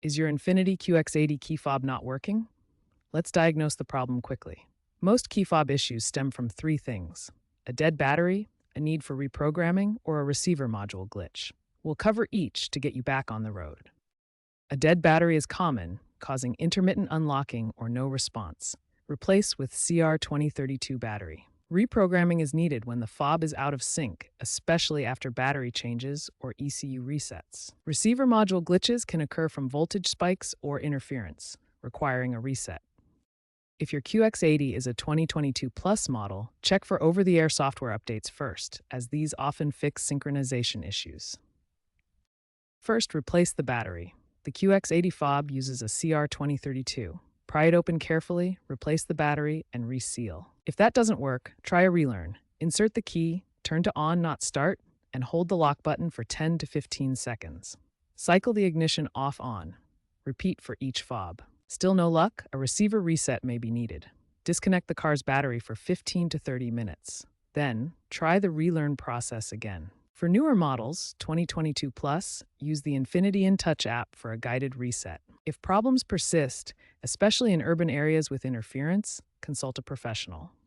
Is your Infiniti QX80 key fob not working? Let's diagnose the problem quickly. Most key fob issues stem from three things: a dead battery, a need for reprogramming, or a receiver module glitch. We'll cover each to get you back on the road. A dead battery is common, causing intermittent unlocking or no response. Replace with CR2032 battery. Reprogramming is needed when the fob is out of sync, especially after battery changes or ECU resets. Receiver module glitches can occur from voltage spikes or interference, requiring a reset. If your QX80 is a 2022 Plus model, check for over-the-air software updates first, as these often fix synchronization issues. First, replace the battery. The QX80 fob uses a CR2032. Pry it open carefully, replace the battery, and reseal. If that doesn't work, try a relearn. Insert the key, turn to on, not start, and hold the lock button for 10 to 15 seconds. Cycle the ignition off-on. Repeat for each fob. Still no luck? A receiver reset may be needed. Disconnect the car's battery for 15 to 30 minutes. Then, try the relearn process again. For newer models, 2022 Plus, use the Infiniti InTouch app for a guided reset. If problems persist, especially in urban areas with interference, consult a professional.